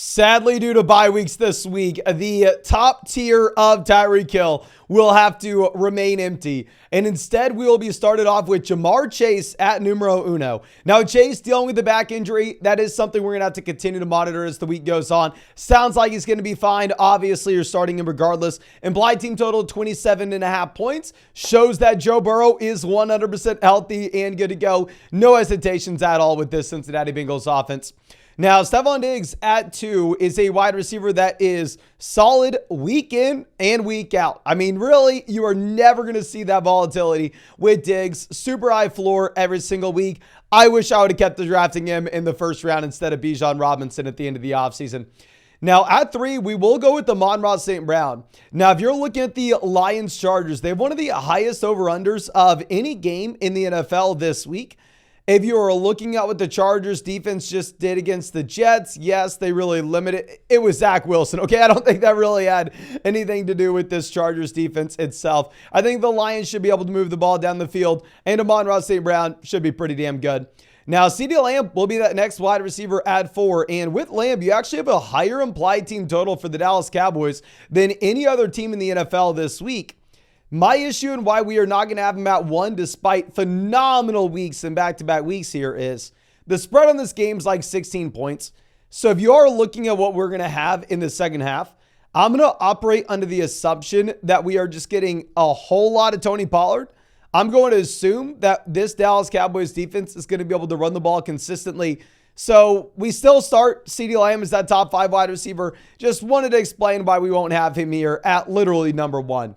Sadly, due to bye weeks this week, the top tier of Tyreek Hill will have to remain empty. And instead, we will be started off with Jamar Chase at numero uno. Now, Chase dealing with the back injury. That is something we're going to have to continue to monitor as the week goes on. Sounds like he's going to be fine. Obviously, you're starting him regardless. Implied team total 27.5 points. Shows that Joe Burrow is 100% healthy and good to go. No hesitations at all with this Cincinnati Bengals offense. Now, Stephon Diggs at 2 is a wide receiver that is solid week in and week out. I mean, really, you are never going to see that volatility with Diggs. Super high floor every single week. I wish I would have kept drafting him in the first round instead of Bijan Robinson at the end of the offseason. Now, at 3, we will go with the Amon-Ra St. Brown. Now, if you're looking at the Lions Chargers, they have one of the highest over-unders of any game in the NFL this week. If you are looking at what the Chargers defense just did against the Jets, yes, they really limited. It was Zach Wilson. Okay, I don't think that really had anything to do with this Chargers defense itself. I think the Lions should be able to move the ball down the field, and Amon-Ra St. Brown should be pretty damn good. Now, CeeDee Lamb will be that next wide receiver at 4. And with Lamb, you actually have a higher implied team total for the Dallas Cowboys than any other team in the NFL this week. My issue and why we are not going to have him at 1 despite phenomenal weeks and back-to-back weeks here is the spread on this game is like 16 points. So if you are looking at what we're going to have in the second half, I'm going to operate under the assumption that we are just getting a whole lot of Tony Pollard. I'm going to assume that this Dallas Cowboys defense is going to be able to run the ball consistently. So we still start CeeDee Lamb as that top 5 wide receiver. Just wanted to explain why we won't have him here at literally number 1.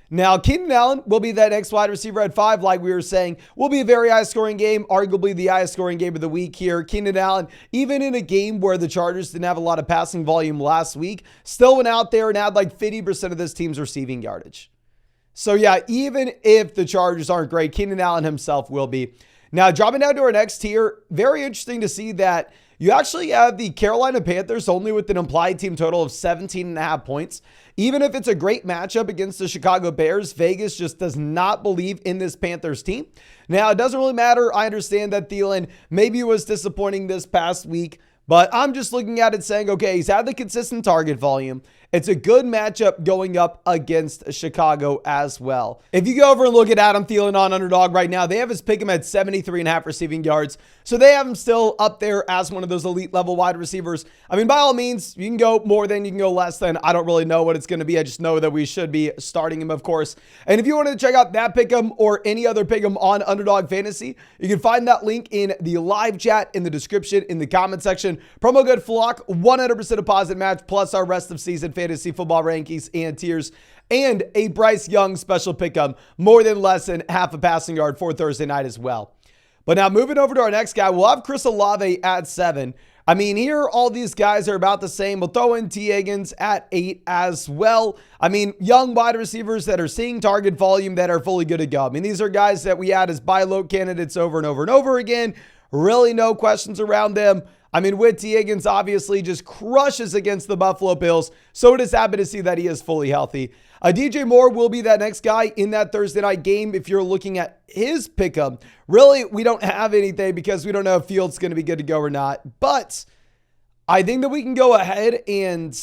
Now, Keenan Allen will be that next wide receiver at 5, like we were saying. Will be a very high-scoring game, arguably the highest-scoring game of the week here. Keenan Allen, even in a game where the Chargers didn't have a lot of passing volume last week, still went out there and had like 50% of this team's receiving yardage. So, yeah, even if the Chargers aren't great, Keenan Allen himself will be. Now, dropping down to our next tier, very interesting to see that you actually have the Carolina Panthers only with an implied team total of 17.5 points. Even if it's a great matchup against the Chicago Bears, Vegas just does not believe in this Panthers team. Now, it doesn't really matter. I understand that Thielen maybe was disappointing this past week, but I'm just looking at it saying, okay, he's had the consistent target volume. It's a good matchup going up against Chicago as well. If you go over and look at Adam Thielen on Underdog right now, they have his pick him at 73.5 receiving yards. So they have him still up there as one of those elite level wide receivers. I mean, by all means, you can go more than, you can go less than. I don't really know what it's going to be. I just know that we should be starting him, of course. And if you wanted to check out that pick'em or any other pick'em on Underdog Fantasy, you can find that link in the live chat, in the description, in the comment section. Promo code FLOCK, 100% deposit match, plus our rest of season fantasy football rankings and tiers, and a Bryce Young special pick'em, more than less than half a passing yard for Thursday night as well. But now moving over to our next guy, we'll have Chris Olave at 7. I mean, here, all these guys are about the same. We'll throw in T. Higgins at 8 as well. I mean, young wide receivers that are seeing target volume that are fully good to go. I mean, these are guys that we had as buy low candidates over and over and over again. Really no questions around them. I mean, with T. Higgins obviously just crushes against the Buffalo Bills. So it is happy to see that he is fully healthy. DJ Moore will be that next guy in that Thursday night game if you're looking at his pick'em. Really, we don't have anything because we don't know if Fields is going to be good to go or not. But I think that we can go ahead and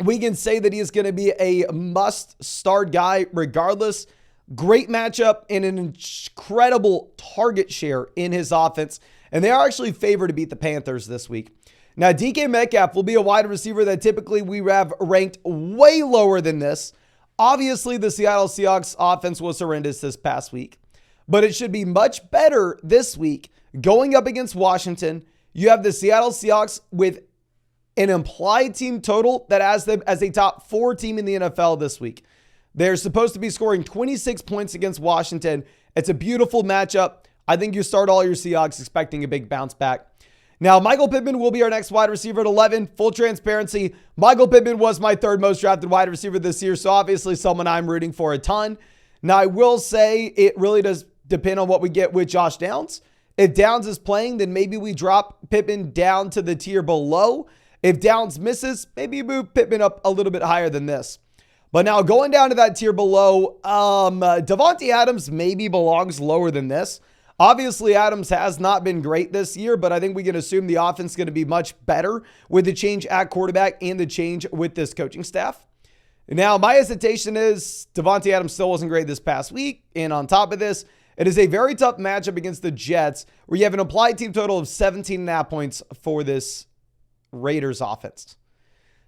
we can say that he is going to be a must-start guy regardless. Great matchup and an incredible target share in his offense. And they are actually favored to beat the Panthers this week. Now, DK Metcalf will be a wide receiver that typically we have ranked way lower than this. Obviously, the Seattle Seahawks offense was horrendous this past week, but it should be much better this week. Going up against Washington, you have the Seattle Seahawks with an implied team total that has them as a top 4 team in the NFL this week. They're supposed to be scoring 26 points against Washington. It's a beautiful matchup. I think you start all your Seahawks expecting a big bounce back. Now, Michael Pittman will be our next wide receiver at 11. Full transparency, Michael Pittman was my 3rd most drafted wide receiver this year, so obviously someone I'm rooting for a ton. Now, I will say it really does depend on what we get with Josh Downs. If Downs is playing, then maybe we drop Pittman down to the tier below. If Downs misses, maybe you move Pittman up a little bit higher than this. But now going down to that tier below, Davante Adams maybe belongs lower than this. Obviously, Adams has not been great this year, but I think we can assume the offense is going to be much better with the change at quarterback and the change with this coaching staff. Now, my hesitation is Davante Adams still wasn't great this past week. And on top of this, it is a very tough matchup against the Jets where you have an implied team total of 17.5 points for this Raiders offense.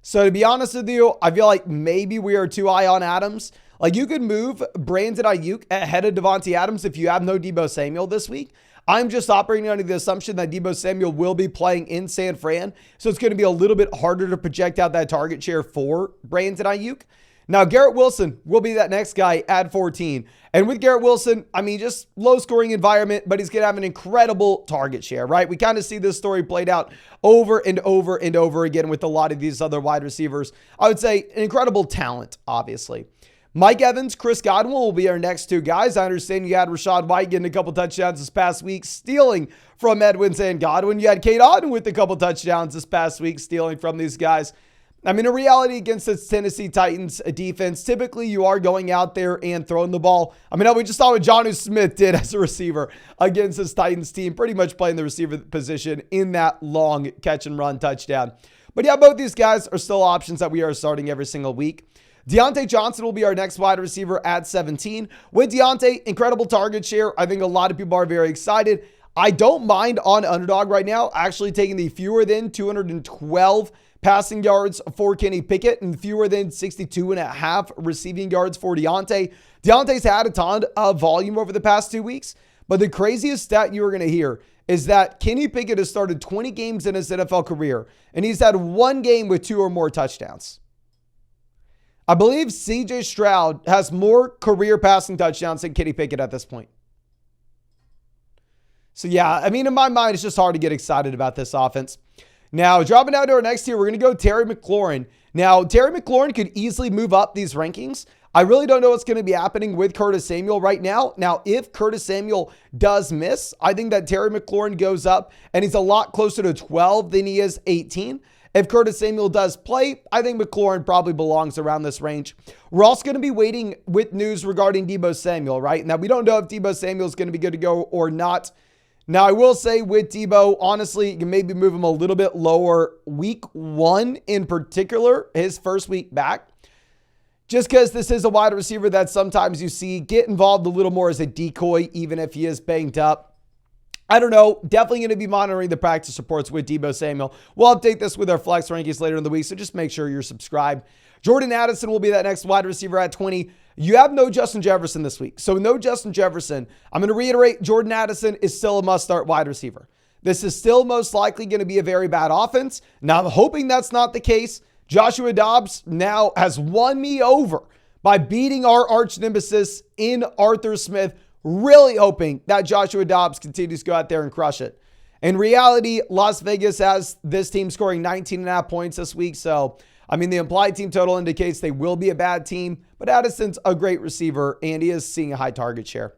So to be honest with you, I feel like maybe we are too high on Adams. Like you could move Brandon Ayuk ahead of Davante Adams if you have no Deebo Samuel this week. I'm just operating under the assumption that Deebo Samuel will be playing in San Fran. So it's going to be a little bit harder to project out that target share for Brandon Ayuk. Now, Garrett Wilson will be that next guy at 14. And with Garrett Wilson, I mean, just low scoring environment, but he's going to have an incredible target share, right? We kind of see this story played out over and over and over again with a lot of these other wide receivers. I would say an incredible talent, obviously. Mike Evans, Chris Godwin will be our next two guys. I understand you had Rachaad White getting a couple touchdowns this past week, stealing from Edwards and Godwin. You had Cade Otton with a couple touchdowns this past week, stealing from these guys. I mean, in reality, against this Tennessee Titans defense, typically you are going out there and throwing the ball. I mean, we just saw what Jonnu Smith did as a receiver against this Titans team, pretty much playing the receiver position in that long catch and run touchdown. But yeah, both these guys are still options that we are starting every single week. Deontay Johnson will be our next wide receiver at 17. With Deontay, incredible target share. I think a lot of people are very excited. I don't mind on Underdog right now actually taking the fewer than 212 passing yards for Kenny Pickett and fewer than 62.5 receiving yards for Deontay. Deontay's had a ton of volume over the past 2 weeks, but the craziest stat you are going to hear is that Kenny Pickett has started 20 games in his NFL career, and he's had one game with 2 or more touchdowns. I believe CJ Stroud has more career passing touchdowns than Kenny Pickett at this point. So yeah, I mean, in my mind, it's just hard to get excited about this offense. Now, dropping down to our next tier, we're going to go Terry McLaurin. Now, Terry McLaurin could easily move up these rankings. I really don't know what's going to be happening with Curtis Samuel right now. Now, if Curtis Samuel does miss, I think that Terry McLaurin goes up and he's a lot closer to 12 than he is 18. If Curtis Samuel does play, I think McLaurin probably belongs around this range. We're also going to be waiting with news regarding Deebo Samuel, right? Now, we don't know if Deebo Samuel is going to be good to go or not. Now, I will say with Deebo, honestly, you can maybe move him a little bit lower week 1 in particular, his first week back. Just because this is a wide receiver that sometimes you see get involved a little more as a decoy, even if he is banged up. I don't know. Definitely going to be monitoring the practice reports with Deebo Samuel. We'll update this with our flex rankings later in the week, so just make sure you're subscribed. Jordan Addison will be that next wide receiver at 20. You have no Justin Jefferson this week. So no Justin Jefferson. I'm going to reiterate, Jordan Addison is still a must-start wide receiver. This is still most likely going to be a very bad offense. Now, I'm hoping that's not the case. Joshua Dobbs now has won me over by beating our arch nemesis in Arthur Smith. Really hoping that Joshua Dobbs continues to go out there and crush it. In reality, Las Vegas has this team scoring 19.5 points this week. So, I mean, the implied team total indicates they will be a bad team, but Addison's a great receiver and he is seeing a high target share.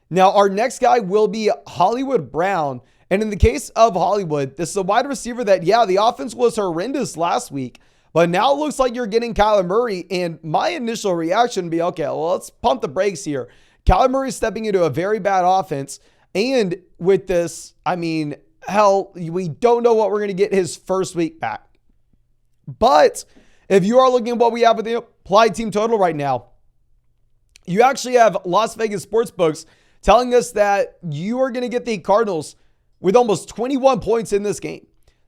Now, our next guy will be Hollywood Brown. And in the case of Hollywood, this is a wide receiver that, yeah, the offense was horrendous last week, but now it looks like you're getting Kyler Murray. And my initial reaction would be, okay, well, let's pump the brakes here. Kyler Murray is stepping into a very bad offense. And with this, I mean, hell, we don't know what we're going to get his first week back. But if you are looking at what we have with the applied team total right now, you actually have Las Vegas sportsbooks telling us that you are going to get the Cardinals with almost 21 points in this game.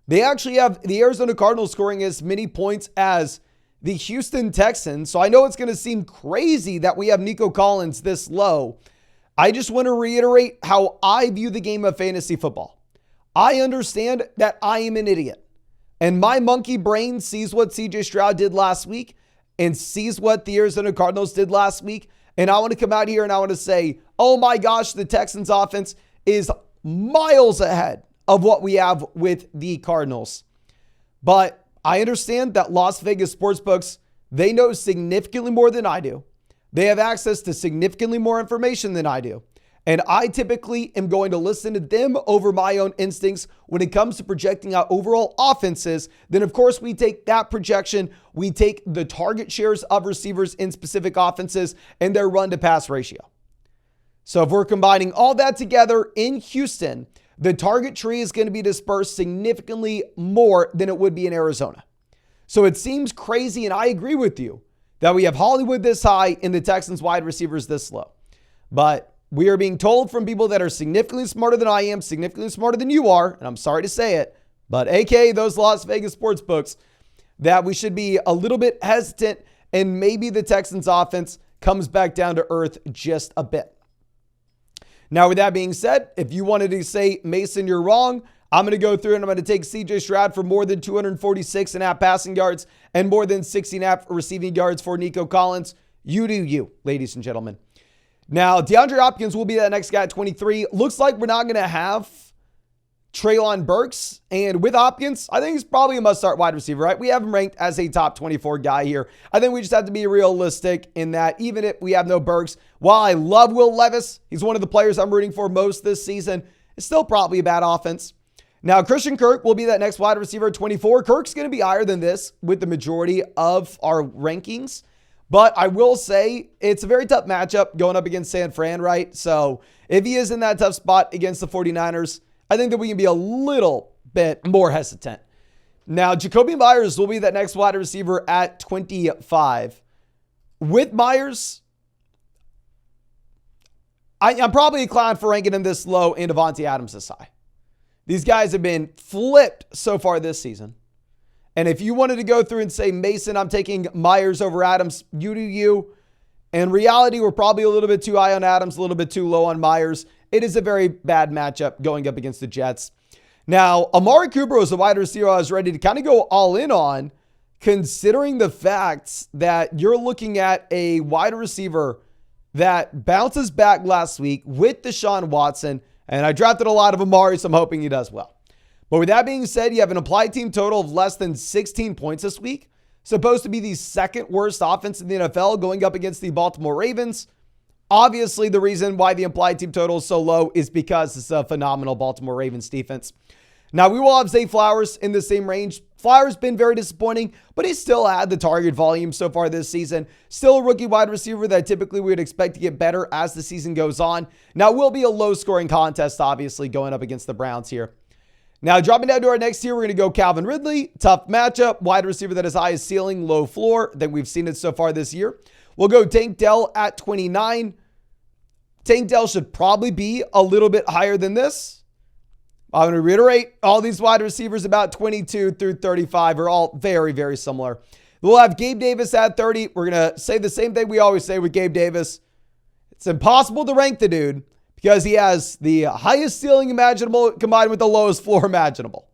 They actually have the Arizona Cardinals scoring as many points as the Houston Texans. So I know it's going to seem crazy that we have Nico Collins this low. I just want to reiterate how I view the game of fantasy football. I understand that I am an idiot. And my monkey brain sees what CJ Stroud did last week and sees what the Arizona Cardinals did last week. And I want to come out here and I want to say, oh my gosh, the Texans offense is miles ahead of what we have with the Cardinals. But I understand that Las Vegas sportsbooks, they know significantly more than I do. They have access to significantly more information than I do. And I typically am going to listen to them over my own instincts when it comes to projecting out overall offenses. Then, of course, we take that projection. We take the target shares of receivers in specific offenses and their run to pass ratio. So if we're combining all that together in Houston, the target tree is going to be dispersed significantly more than it would be in Arizona. So it seems crazy, and I agree with you, that we have Hollywood this high and the Texans wide receivers this low. But we are being told from people that are significantly smarter than I am, significantly smarter than you are, and I'm sorry to say it, but AKA those Las Vegas sports books, that we should be a little bit hesitant, and maybe the Texans offense comes back down to earth just a bit. Now, with that being said, if you wanted to say, Mason, you're wrong, I'm going to go through and I'm going to take CJ Stroud for more than 246.5 passing yards and more than 60.5 receiving yards for Nico Collins. You do you, ladies and gentlemen. Now, DeAndre Hopkins will be that next guy at 23. Looks like we're not going to have Treylon Burks. And with Hopkins, I think he's probably a must-start wide receiver, right? We have him ranked as a top 24 guy here. I think we just have to be realistic in that even if we have no Burks, while I love Will Levis, he's one of the players I'm rooting for most this season, it's still probably a bad offense. Now, Christian Kirk will be that next wide receiver at 24. Kirk's going to be higher than this with the majority of our rankings. But I will say it's a very tough matchup going up against San Fran, right? So if he is in that tough spot against the 49ers, I think that we can be a little bit more hesitant. Now, Jacoby Myers will be that next wide receiver at 25. With Myers, I'm probably inclined for ranking him this low and Devontae Adams this high. These guys have been flipped so far this season. And if you wanted to go through and say, Mason, I'm taking Myers over Adams, you do you. In reality, we're probably a little bit too high on Adams, a little bit too low on Myers. It is a very bad matchup going up against the Jets. Now, Amari Cooper was a wide receiver I was ready to kind of go all in on, considering the fact that you're looking at a wide receiver that bounces back last week with Deshaun Watson. And I drafted a lot of Amari, so I'm hoping he does well. But with that being said, you have an applied team total of less than 16 points this week. Supposed to be the second worst offense in the NFL going up against the Baltimore Ravens. Obviously, the reason why the implied team total is so low is because it's a phenomenal Baltimore Ravens defense. Now, we will have Zay Flowers in the same range. Flowers been very disappointing, but he still had the target volume so far this season. Still a rookie wide receiver that typically we would expect to get better as the season goes on. Now, it will be a low-scoring contest, obviously, going up against the Browns here. Now, dropping down to our next tier, we're going to go Calvin Ridley. Tough matchup. Wide receiver that has high ceiling, low floor. I think we've seen it so far this year. We'll go Tank Dell at 29. Tank Dell should probably be a little bit higher than this. I'm going to reiterate, all these wide receivers about 22 through 35 are all very, very similar. We'll have Gabe Davis at 30. We're going to say the same thing we always say with Gabe Davis. It's impossible to rank the dude because he has the highest ceiling imaginable combined with the lowest floor imaginable.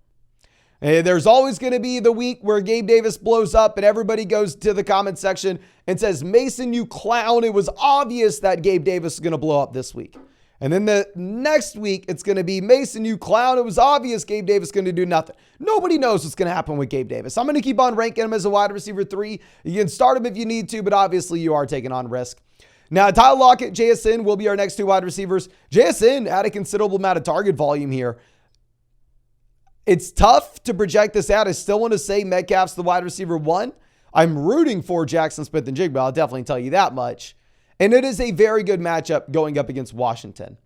And there's always going to be the week where Gabe Davis blows up and everybody goes to the comment section and says, Mason, you clown. It was obvious that Gabe Davis is going to blow up this week. And then the next week, it's going to be, Mason, you clown. It was obvious Gabe Davis is going to do nothing. Nobody knows what's going to happen with Gabe Davis. I'm going to keep on ranking him as a wide receiver 3. You can start him if you need to, but obviously you are taking on risk. Now, Tyler Lockett, JSN will be our next two wide receivers. JSN had a considerable amount of target volume here. It's tough to project this out. I still want to say Metcalf's the wide receiver 1. I'm rooting for Jackson Smith-Njigba. I'll definitely tell you that much. And it is a very good matchup going up against Washington.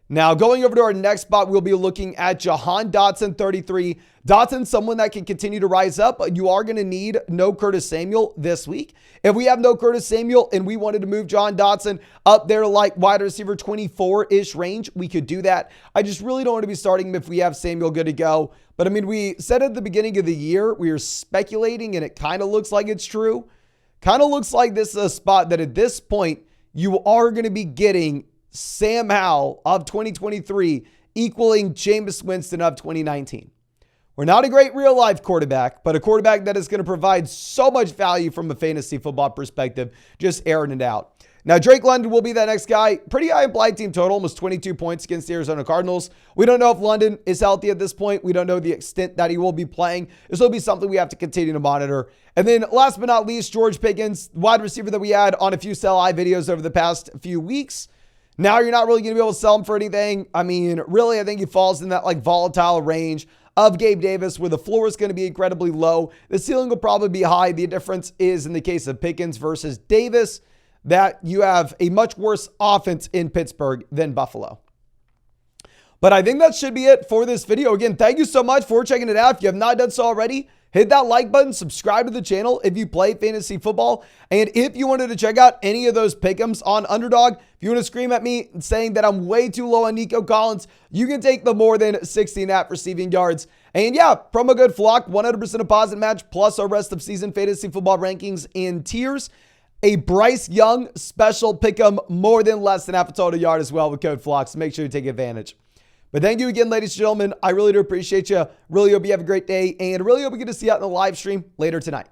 Now, going over to our next spot, we'll be looking at Jahan Dotson, 33. Dotson, someone that can continue to rise up. You are going to need no Curtis Samuel this week. If we have no Curtis Samuel and we wanted to move Jahan Dotson up there like wide receiver 24-ish range, we could do that. I just really don't want to be starting him if we have Samuel good to go. But I mean, we said at the beginning of the year, we were speculating and it kind of looks like it's true. Kind of looks like this is a spot that at this point, you are going to be getting Sam Howell of 2023 equaling Jameis Winston of 2019. We're not a great real life quarterback, but a quarterback that is going to provide so much value from a fantasy football perspective, just airing it out. Now, Drake London will be that next guy. Pretty high implied team total, almost 22 points against the Arizona Cardinals. We don't know if London is healthy at this point. We don't know the extent that he will be playing. This will be something we have to continue to monitor. And then last but not least, George Pickens, wide receiver that we had on a few sell high videos over the past few weeks. Now you're not really going to be able to sell him for anything. I mean, really, I think he falls in that like volatile range of Gabe Davis where the floor is going to be incredibly low. The ceiling will probably be high. The difference is in the case of Pickens versus Davis, that you have a much worse offense in Pittsburgh than Buffalo. But I think that should be it for this video. Again, thank you so much for checking it out. If you have not done so already, hit that like button, subscribe to the channel if you play fantasy football. And if you wanted to check out any of those pick'ems on Underdog, if you want to scream at me saying that I'm way too low on Nico Collins, you can take the more than 16.5 receiving yards. And yeah, promo code FLOCK, 100% deposit match, plus our rest of season fantasy football rankings in tiers. A Bryce Young special pick'em, more than less than half a total yard as well with code FLOCK. So make sure you take advantage. But thank you again, ladies and gentlemen. I really do appreciate you. Really hope you have a great day, and really hope we get to see you out in the live stream later tonight.